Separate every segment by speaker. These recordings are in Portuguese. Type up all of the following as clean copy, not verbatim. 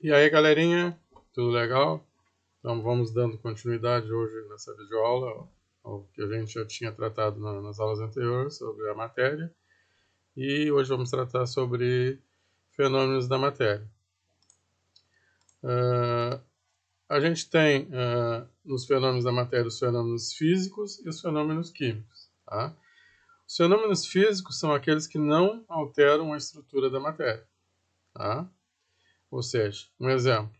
Speaker 1: E aí, galerinha, tudo legal? Então vamos dando continuidade hoje nessa videoaula ao que a gente já tinha tratado nas aulas anteriores sobre a matéria. E hoje vamos tratar sobre fenômenos da matéria. A gente tem nos fenômenos da matéria os fenômenos físicos e os fenômenos químicos. Tá? Os fenômenos físicos são aqueles que não alteram a estrutura da matéria. Tá? Ou seja, um exemplo.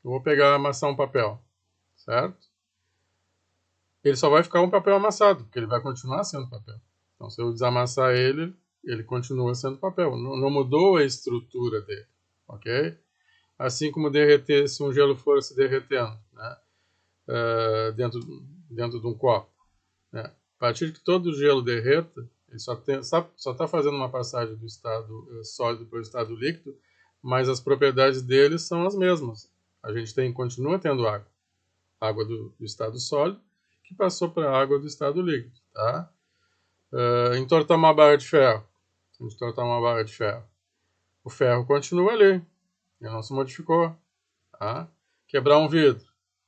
Speaker 1: Eu vou pegar amassar um papel, certo? Ele só vai ficar um papel amassado, porque ele vai continuar sendo papel. Então, se eu desamassar ele, ele continua sendo papel. Não mudou a estrutura dele, ok? Assim como derreter, se um gelo for se derretendo, né? dentro de um copo. Né? A partir que todo o gelo derreta, ele só está fazendo uma passagem do estado sólido para o estado líquido, mas as propriedades dele são as mesmas. A gente continua tendo água. Água do estado sólido, que passou para a água do estado líquido. Tá? Entortar uma barra de ferro. Entortar uma barra de ferro. O ferro continua ali. Ele não se modificou. Tá? Quebrar um vidro.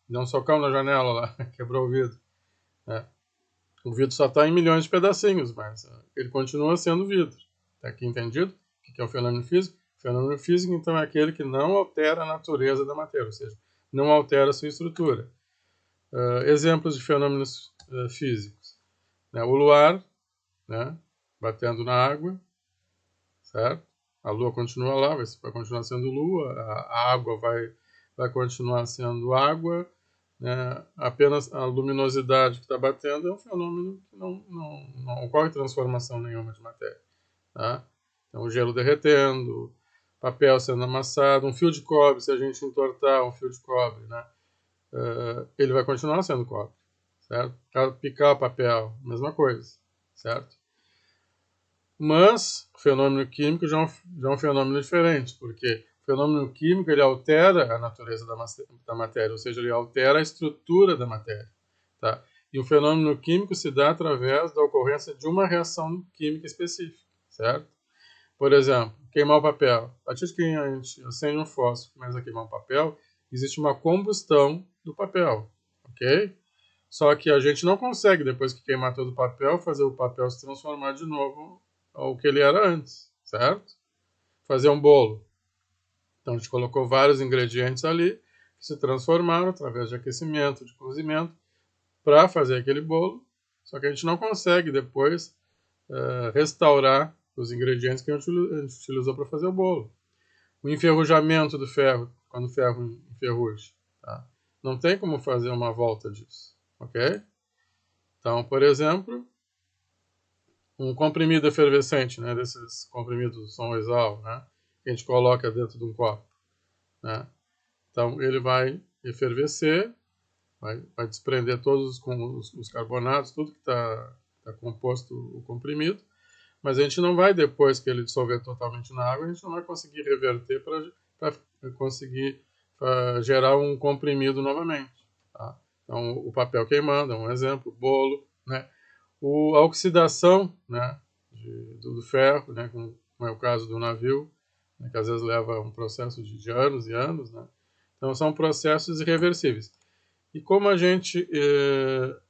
Speaker 1: Deu um socão na janela lá. Quebrou o vidro. Né? O vidro só está em milhões de pedacinhos, mas ele continua sendo vidro. Está aqui entendido? O que é o fenômeno físico? O fenômeno físico, então, é aquele que não altera a natureza da matéria, ou seja, não altera a sua estrutura. Exemplos de fenômenos físicos. Né? O luar, né? Batendo na água, certo? A lua continua lá, vai continuar sendo lua, a água vai continuar sendo água, né? Apenas a luminosidade que está batendo é um fenômeno que não ocorre transformação nenhuma de matéria. Tá? Então, o gelo derretendo, papel sendo amassado, um fio de cobre, se a gente entortar um fio de cobre, né? Ele vai continuar sendo cobre, certo? Picar o papel, mesma coisa, certo? Mas o fenômeno químico já é um fenômeno diferente, porque o fenômeno químico ele altera a natureza da matéria, ou seja, ele altera a estrutura da matéria. Tá? E o fenômeno químico se dá através da ocorrência de uma reação química específica, certo? Por exemplo, queimar o papel. A partir que a gente acende um fósforo e começa a queimar o papel, existe uma combustão do papel, ok? Só que a gente não consegue, depois que queimar todo o papel, fazer o papel se transformar de novo ao que ele era antes, certo? Fazer um bolo. Então a gente colocou vários ingredientes ali que se transformaram através de aquecimento, de cozimento, para fazer aquele bolo. Só que a gente não consegue depois restaurar os ingredientes que a gente utilizou para fazer o bolo. O enferrujamento do ferro, quando o ferro enferruja. Tá? Não tem como fazer uma volta disso, ok? Então, por exemplo, um comprimido efervescente, né, desses comprimidos som exal, né, que a gente coloca dentro de um copo. Né? Então, ele vai efervescer, vai desprender todos os carbonatos, tudo que está composto o comprimido, mas a gente não vai, depois que ele dissolver totalmente na água, a gente não vai conseguir reverter para conseguir gerar um comprimido novamente. Tá? Então, o papel queimando é um exemplo, o bolo, né? A oxidação, né, do ferro, né, como é o caso do navio, né, que às vezes leva um processo de anos e anos. Né? Então, são processos irreversíveis. E como a gente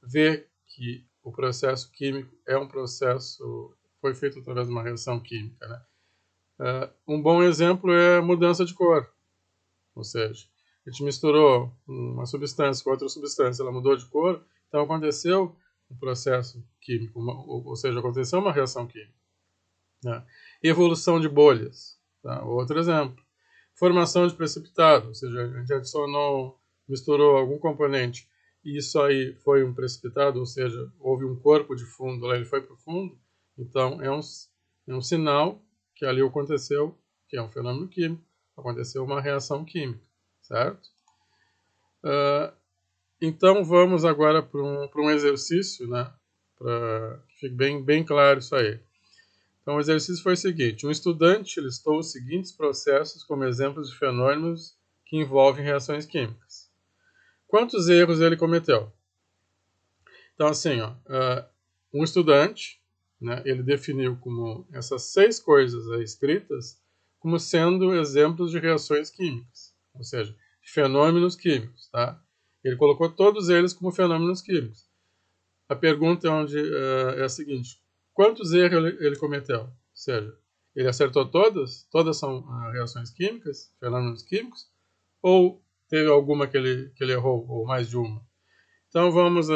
Speaker 1: vê que o processo químico é um processo, foi feito através de uma reação química, né? Um bom exemplo é a mudança de cor. Ou seja, a gente misturou uma substância com outra substância, ela mudou de cor, então aconteceu um processo químico, ou seja, aconteceu uma reação química. Né? Evolução de bolhas, tá? Outro exemplo. Formação de precipitado, ou seja, a gente misturou algum componente e isso aí foi um precipitado, ou seja, houve um corpo de fundo, lá ele foi para o fundo, então é um sinal que ali aconteceu, que é um fenômeno químico, aconteceu uma reação química, certo? Então vamos agora para um exercício, né, para que fique bem claro isso aí. Então o exercício foi o seguinte: um estudante listou os seguintes processos como exemplos de fenômenos que envolvem reações químicas. Quantos erros ele cometeu? Então assim, um estudante, né, ele definiu como essas 6 coisas aí escritas como sendo exemplos de reações químicas, ou seja, de fenômenos químicos. Tá? Ele colocou todos eles como fenômenos químicos. A pergunta é a seguinte: quantos erros ele cometeu? Ou seja, ele acertou todas? Todas são reações químicas, fenômenos químicos? Ou teve alguma que ele errou, ou mais de uma? Então vamos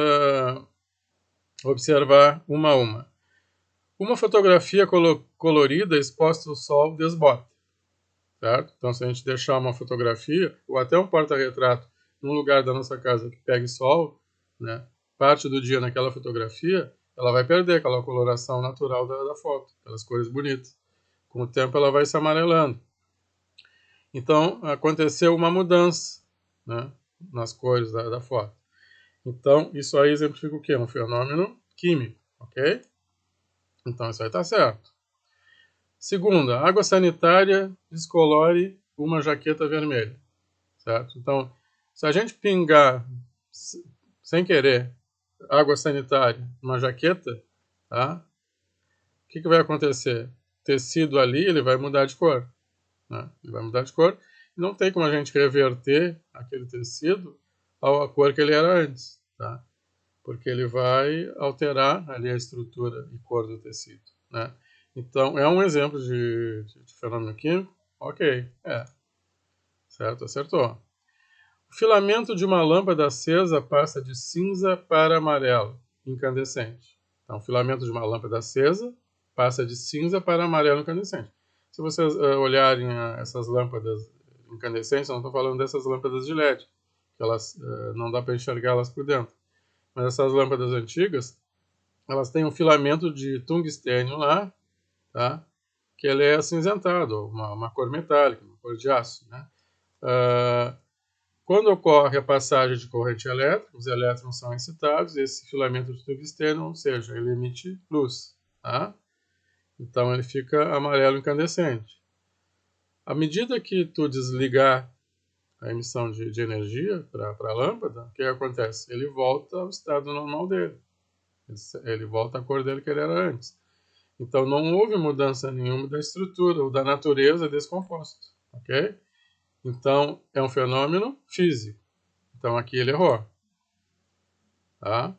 Speaker 1: observar uma a uma. Uma fotografia colorida exposta ao sol desbota. Certo? Então, se a gente deixar uma fotografia, ou até um porta-retrato, num lugar da nossa casa que pegue sol, né, parte do dia naquela fotografia, ela vai perder aquela coloração natural da foto, aquelas cores bonitas. Com o tempo, ela vai se amarelando. Então, aconteceu uma mudança, né, nas cores da foto. Então, isso aí exemplifica o quê? Um fenômeno químico, ok? Então, isso aí está certo. Segunda, água sanitária descolore uma jaqueta vermelha, certo? Então, se a gente pingar, sem querer, água sanitária numa jaqueta, tá? O que vai acontecer? O tecido ali, ele vai mudar de cor, né? Ele vai mudar de cor. Não tem como a gente reverter aquele tecido à cor que ele era antes, tá? Porque ele vai alterar ali a estrutura e cor do tecido, né? Então, é um exemplo de fenômeno químico? Ok, certo, acertou. O filamento de uma lâmpada acesa passa de cinza para amarelo, incandescente. Então, o filamento de uma lâmpada acesa passa de cinza para amarelo incandescente. Se vocês olharem essas lâmpadas incandescentes, eu não estou falando dessas lâmpadas de LED, que elas não dá para enxergá-las por dentro. Mas essas lâmpadas antigas, elas têm um filamento de tungstênio lá, tá? Que ele é acinzentado, uma cor metálica, uma cor de aço, né? Quando ocorre a passagem de corrente elétrica, os elétrons são excitados, esse filamento de tungstênio, ou seja, ele emite luz, tá? Então ele fica amarelo incandescente. À medida que tu desligar a emissão de energia para a lâmpada, o que acontece? Ele volta ao estado normal dele. Ele volta à cor dele que ele era antes. Então não houve mudança nenhuma da estrutura ou da natureza desse composto, ok? Então é um fenômeno físico. Então aqui ele errou. Tá?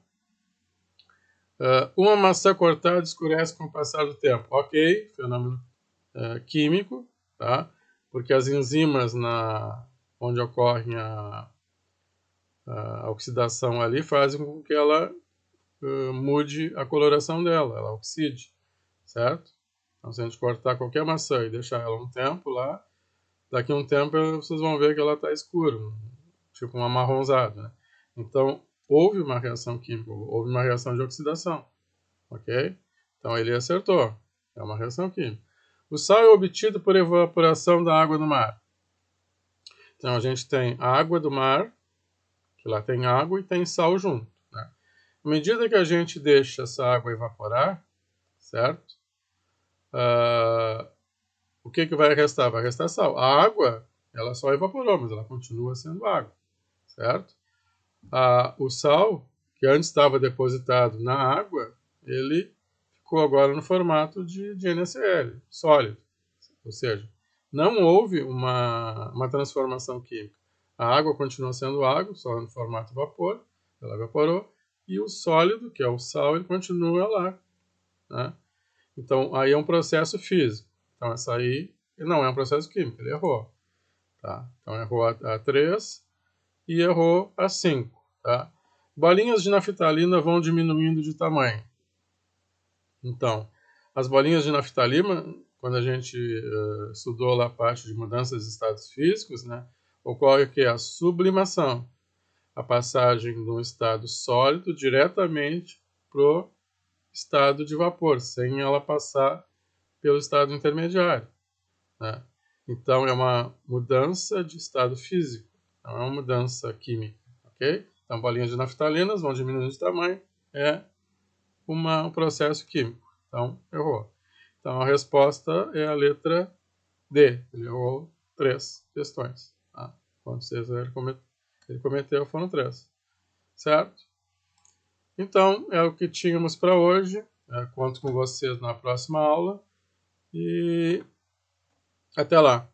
Speaker 1: Uma maçã cortada escurece com o passar do tempo. Ok, fenômeno químico, tá? Porque as enzimas onde ocorre a oxidação ali fazem com que ela mude a coloração dela, ela oxide, certo? Então, se a gente cortar qualquer maçã e deixar ela um tempo lá, daqui a um tempo vocês vão ver que ela está escura, tipo um amarronzado, né? Então, houve uma reação química, houve uma reação de oxidação, ok? Então, ele acertou, é uma reação química. O sal é obtido por evaporação da água do mar. Então, a gente tem a água do mar, que lá tem água e tem sal junto, né? À medida que a gente deixa essa água evaporar, certo? O que vai restar? Vai restar sal. A água, ela só evaporou, mas ela continua sendo água, certo? O sal, que antes estava depositado na água, ele ficou agora no formato de NaCl, sólido. Ou seja, não houve uma transformação química. A água continua sendo água, só no formato vapor, ela evaporou, e o sólido, que é o sal, ele continua lá, né? Então, aí é um processo físico. Então, essa aí não é um processo químico, ele errou. Tá? Então, errou a 3 e errou a 5. Tá? Bolinhas de naftalina vão diminuindo de tamanho. Então, as bolinhas de naftalina, quando a gente estudou lá a parte de mudanças de estados físicos, né, ocorre que a sublimação, a passagem de um estado sólido diretamente para o estado de vapor, sem ela passar pelo estado intermediário, né? Então, é uma mudança de estado físico, não é uma mudança química, ok? Então, bolinhas de naftalinas vão diminuindo de tamanho, é um processo químico. Então, errou. Então, a resposta é a letra D. Ele errou 3 questões. Tá? Quantos erros ele cometeu foram 3. Certo? Então, é o que tínhamos para hoje. Conto com vocês na próxima aula. E até lá.